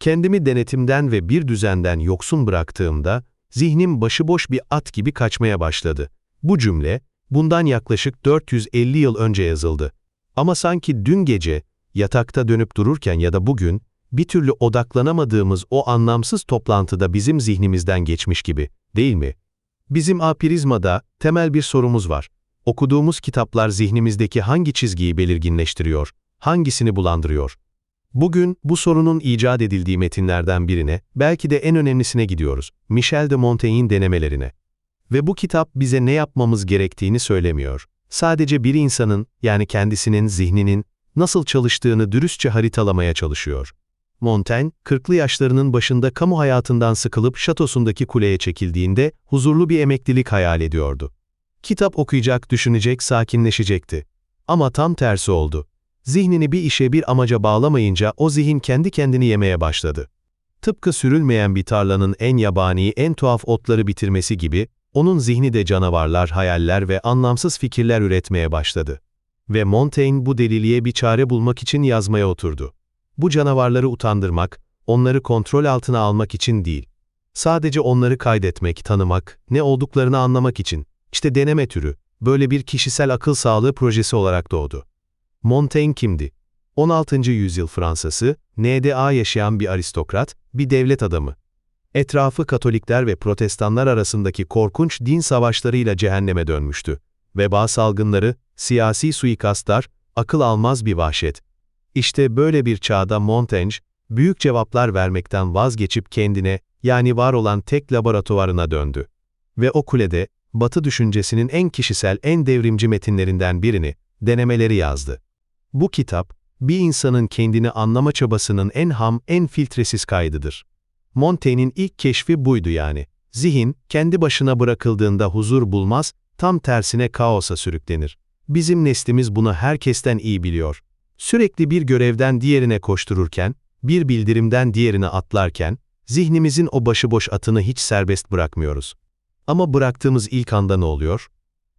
Kendimi denetimden ve bir düzenden yoksun bıraktığımda, zihnim başıboş bir at gibi kaçmaya başladı. Bu cümle, bundan yaklaşık 450 yıl önce yazıldı. Ama sanki dün gece, yatakta dönüp dururken ya da bugün, bir türlü odaklanamadığımız o anlamsız toplantıda bizim zihnimizden geçmiş gibi, değil mi? Bizim apirizmada temel bir sorumuz var. Okuduğumuz kitaplar zihnimizdeki hangi çizgiyi belirginleştiriyor, hangisini bulandırıyor? Bugün bu sorunun icat edildiği metinlerden birine, belki de en önemlisine gidiyoruz. Michel de Montaigne'in denemelerine. Ve bu kitap bize ne yapmamız gerektiğini söylemiyor. Sadece bir insanın, yani kendisinin, zihninin, nasıl çalıştığını dürüstçe haritalamaya çalışıyor. Montaigne, 40'lı yaşlarının başında kamu hayatından sıkılıp şatosundaki kuleye çekildiğinde huzurlu bir emeklilik hayal ediyordu. Kitap okuyacak, düşünecek, sakinleşecekti. Ama tam tersi oldu. Zihnini bir işe, bir amaca bağlamayınca o zihin kendi kendini yemeye başladı. Tıpkı sürülmeyen bir tarlanın en yabani, en tuhaf otları bitirmesi gibi, onun zihni de canavarlar, hayaller ve anlamsız fikirler üretmeye başladı. Ve Montaigne bu deliliğe bir çare bulmak için yazmaya oturdu. Bu canavarları utandırmak, onları kontrol altına almak için değil. Sadece onları kaydetmek, tanımak, ne olduklarını anlamak için. İşte deneme türü, böyle bir kişisel akıl sağlığı projesi olarak doğdu. Montaigne kimdi? 16. yüzyıl Fransa'sı, NDA yaşayan bir aristokrat, bir devlet adamı. Etrafı Katolikler ve Protestanlar arasındaki korkunç din savaşlarıyla cehenneme dönmüştü. Veba salgınları, siyasi suikastlar, akıl almaz bir vahşet. İşte böyle bir çağda Montaigne, büyük cevaplar vermekten vazgeçip kendine, yani var olan tek laboratuvarına döndü. Ve o kulede, Batı düşüncesinin en kişisel, en devrimci metinlerinden birini, denemeleri yazdı. Bu kitap, bir insanın kendini anlama çabasının en ham, en filtresiz kaydıdır. Montaigne'in ilk keşfi buydu yani. Zihin, kendi başına bırakıldığında huzur bulmaz, tam tersine kaosa sürüklenir. Bizim neslimiz bunu herkesten iyi biliyor. Sürekli bir görevden diğerine koştururken, bir bildirimden diğerine atlarken, zihnimizin o başıboş atını hiç serbest bırakmıyoruz. Ama bıraktığımız ilk anda ne oluyor?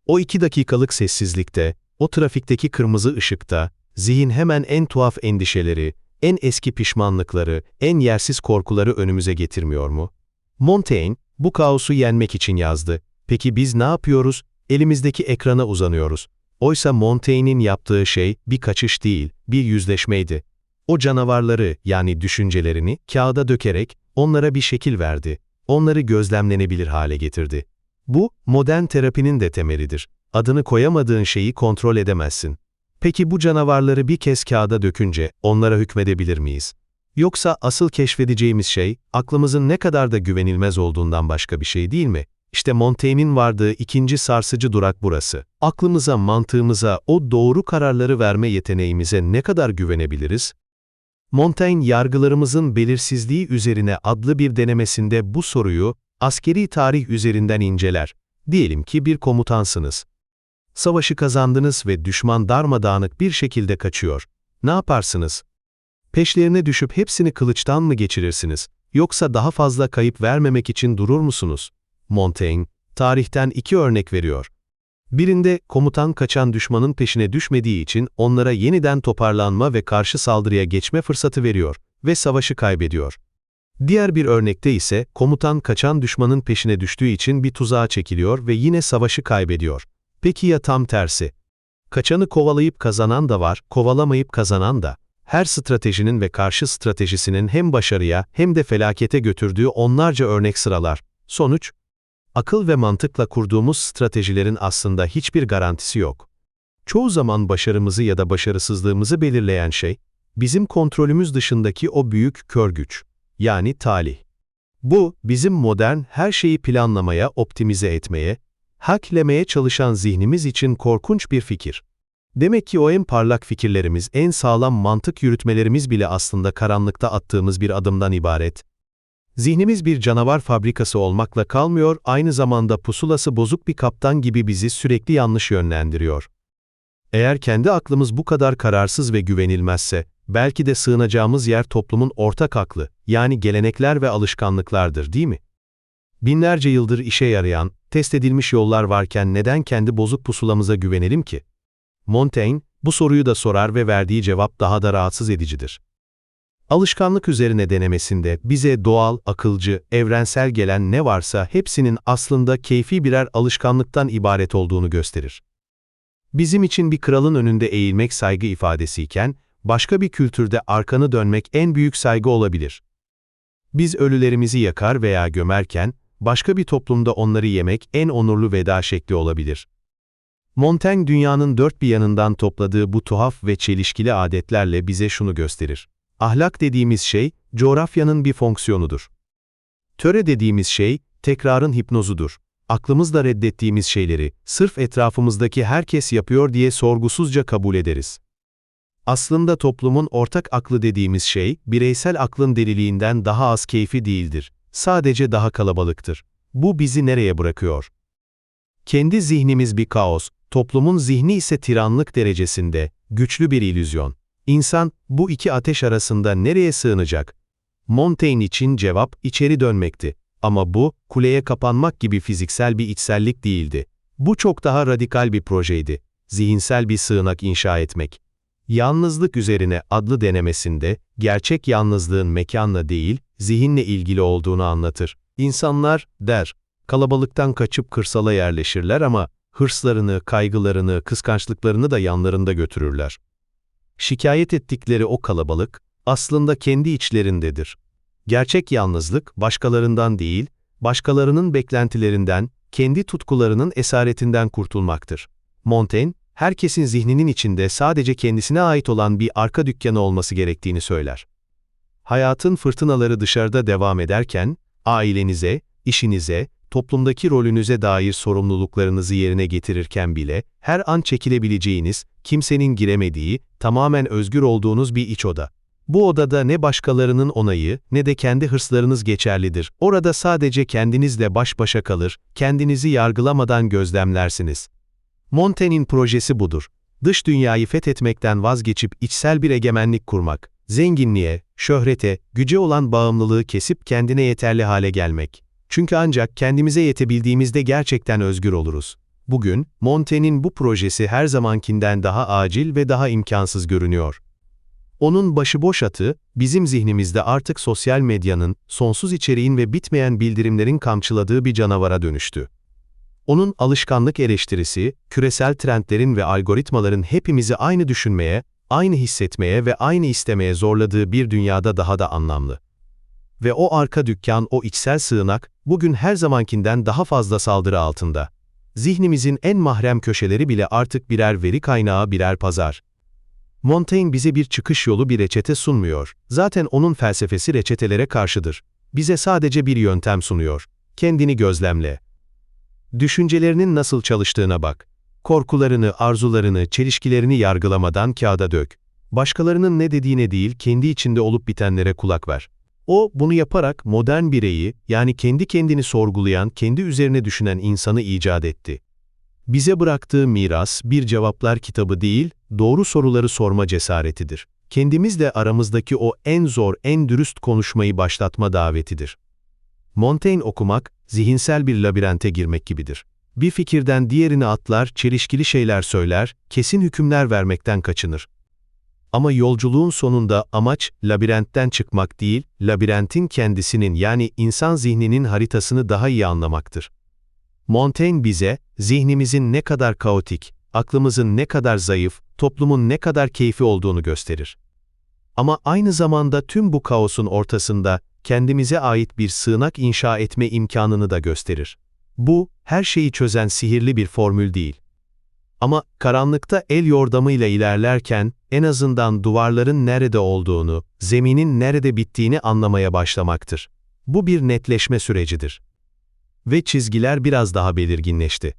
O 2 dakikalık sessizlikte, o trafikteki kırmızı ışıkta, zihin hemen en tuhaf endişeleri, en eski pişmanlıkları, en yersiz korkuları önümüze getirmiyor mu? Montaigne, bu kaosu yenmek için yazdı. Peki biz ne yapıyoruz? Elimizdeki ekrana uzanıyoruz. Oysa Montaigne'in yaptığı şey bir kaçış değil, bir yüzleşmeydi. O canavarları, yani düşüncelerini, kağıda dökerek onlara bir şekil verdi. Onları gözlemlenebilir hale getirdi. Bu, modern terapinin de temelidir. Adını koyamadığın şeyi kontrol edemezsin. Peki bu canavarları bir kez kağıda dökünce onlara hükmedebilir miyiz? Yoksa asıl keşfedeceğimiz şey, aklımızın ne kadar da güvenilmez olduğundan başka bir şey değil mi? İşte Montaigne'in vardığı ikinci sarsıcı durak burası. Aklımıza, mantığımıza, o doğru kararları verme yeteneğimize ne kadar güvenebiliriz? Montaigne, Yargılarımızın Belirsizliği Üzerine adlı bir denemesinde bu soruyu, askeri tarih üzerinden inceler. Diyelim ki bir komutansınız. Savaşı kazandınız ve düşman darmadağınık bir şekilde kaçıyor. Ne yaparsınız? Peşlerine düşüp hepsini kılıçtan mı geçirirsiniz? Yoksa daha fazla kayıp vermemek için durur musunuz? Montaigne, tarihten 2 örnek veriyor. Birinde, komutan kaçan düşmanın peşine düşmediği için onlara yeniden toparlanma ve karşı saldırıya geçme fırsatı veriyor ve savaşı kaybediyor. Diğer bir örnekte ise, komutan kaçan düşmanın peşine düştüğü için bir tuzağa çekiliyor ve yine savaşı kaybediyor. Peki ya tam tersi? Kaçanı kovalayıp kazanan da var, kovalamayıp kazanan da. Her stratejinin ve karşı stratejisinin hem başarıya hem de felakete götürdüğü onlarca örnek sıralar. Sonuç? Akıl ve mantıkla kurduğumuz stratejilerin aslında hiçbir garantisi yok. Çoğu zaman başarımızı ya da başarısızlığımızı belirleyen şey, bizim kontrolümüz dışındaki o büyük kör güç, yani talih. Bu, bizim modern, her şeyi planlamaya, optimize etmeye, haklemeye çalışan zihnimiz için korkunç bir fikir. Demek ki o en parlak fikirlerimiz, en sağlam mantık yürütmelerimiz bile aslında karanlıkta attığımız bir adımdan ibaret. Zihnimiz bir canavar fabrikası olmakla kalmıyor, aynı zamanda pusulası bozuk bir kaptan gibi bizi sürekli yanlış yönlendiriyor. Eğer kendi aklımız bu kadar kararsız ve güvenilmezse, belki de sığınacağımız yer toplumun ortak aklı, yani gelenekler ve alışkanlıklardır, değil mi? Binlerce yıldır işe yarayan, test edilmiş yollar varken neden kendi bozuk pusulamıza güvenelim ki? Montaigne, bu soruyu da sorar ve verdiği cevap daha da rahatsız edicidir. Alışkanlık üzerine denemesinde bize doğal, akılcı, evrensel gelen ne varsa hepsinin aslında keyfi birer alışkanlıktan ibaret olduğunu gösterir. Bizim için bir kralın önünde eğilmek saygı ifadesiyken, başka bir kültürde arkanı dönmek en büyük saygı olabilir. Biz ölülerimizi yakar veya gömerken, başka bir toplumda onları yemek en onurlu veda şekli olabilir. Montaigne dünyanın dört bir yanından topladığı bu tuhaf ve çelişkili adetlerle bize şunu gösterir. Ahlak dediğimiz şey, coğrafyanın bir fonksiyonudur. Töre dediğimiz şey, tekrarın hipnozudur. Aklımızla reddettiğimiz şeyleri, sırf etrafımızdaki herkes yapıyor diye sorgusuzca kabul ederiz. Aslında toplumun ortak aklı dediğimiz şey, bireysel aklın deliliğinden daha az keyfi değildir. Sadece daha kalabalıktır. Bu bizi nereye bırakıyor? Kendi zihnimiz bir kaos, toplumun zihni ise tiranlık derecesinde, güçlü bir illüzyon. İnsan, bu iki ateş arasında nereye sığınacak? Montaigne için cevap, içeri dönmekti. Ama bu, kuleye kapanmak gibi fiziksel bir içsellik değildi. Bu çok daha radikal bir projeydi. Zihinsel bir sığınak inşa etmek. Yalnızlık üzerine adlı denemesinde, gerçek yalnızlığın mekanla değil, zihinle ilgili olduğunu anlatır. İnsanlar, der, kalabalıktan kaçıp kırsala yerleşirler ama, hırslarını, kaygılarını, kıskançlıklarını da yanlarında götürürler. Şikayet ettikleri o kalabalık, aslında kendi içlerindedir. Gerçek yalnızlık, başkalarından değil, başkalarının beklentilerinden, kendi tutkularının esaretinden kurtulmaktır. Montaigne, herkesin zihninin içinde sadece kendisine ait olan bir arka dükkanı olması gerektiğini söyler. Hayatın fırtınaları dışarıda devam ederken, ailenize, işinize, toplumdaki rolünüze dair sorumluluklarınızı yerine getirirken bile, her an çekilebileceğiniz, kimsenin giremediği, tamamen özgür olduğunuz bir iç oda. Bu odada ne başkalarının onayı, ne de kendi hırslarınız geçerlidir. Orada sadece kendinizle baş başa kalır, kendinizi yargılamadan gözlemlersiniz. Montaigne'in projesi budur. Dış dünyayı fethetmekten vazgeçip içsel bir egemenlik kurmak. Zenginliğe, şöhrete, güce olan bağımlılığı kesip kendine yeterli hale gelmek. Çünkü ancak kendimize yetebildiğimizde gerçekten özgür oluruz. Bugün, Montaigne'in bu projesi her zamankinden daha acil ve daha imkansız görünüyor. Onun başıboş atı, bizim zihnimizde artık sosyal medyanın, sonsuz içeriğin ve bitmeyen bildirimlerin kamçıladığı bir canavara dönüştü. Onun alışkanlık eleştirisi, küresel trendlerin ve algoritmaların hepimizi aynı düşünmeye, aynı hissetmeye ve aynı istemeye zorladığı bir dünyada daha da anlamlı. Ve o arka dükkan, o içsel sığınak, bugün her zamankinden daha fazla saldırı altında. Zihnimizin en mahrem köşeleri bile artık birer veri kaynağı, birer pazar. Montaigne bize bir çıkış yolu, bir reçete sunmuyor. Zaten onun felsefesi reçetelere karşıdır. Bize sadece bir yöntem sunuyor. Kendini gözlemle. Düşüncelerinin nasıl çalıştığına bak. Korkularını, arzularını, çelişkilerini yargılamadan kağıda dök. Başkalarının ne dediğine değil, kendi içinde olup bitenlere kulak ver. O, bunu yaparak modern bireyi, yani kendi kendini sorgulayan, kendi üzerine düşünen insanı icat etti. Bize bıraktığı miras, bir cevaplar kitabı değil, doğru soruları sorma cesaretidir. Kendimizle aramızdaki o en zor, en dürüst konuşmayı başlatma davetidir. Montaigne okumak, zihinsel bir labirente girmek gibidir. Bir fikirden diğerine atlar, çelişkili şeyler söyler, kesin hükümler vermekten kaçınır. Ama yolculuğun sonunda amaç, labirentten çıkmak değil, labirentin kendisinin, yani insan zihninin haritasını daha iyi anlamaktır. Montaigne bize, zihnimizin ne kadar kaotik, aklımızın ne kadar zayıf, toplumun ne kadar keyfi olduğunu gösterir. Ama aynı zamanda tüm bu kaosun ortasında, kendimize ait bir sığınak inşa etme imkanını da gösterir. Bu, her şeyi çözen sihirli bir formül değil. Ama karanlıkta el yordamıyla ilerlerken, en azından duvarların nerede olduğunu, zeminin nerede bittiğini anlamaya başlamaktır. Bu bir netleşme sürecidir. Ve çizgiler biraz daha belirginleşti.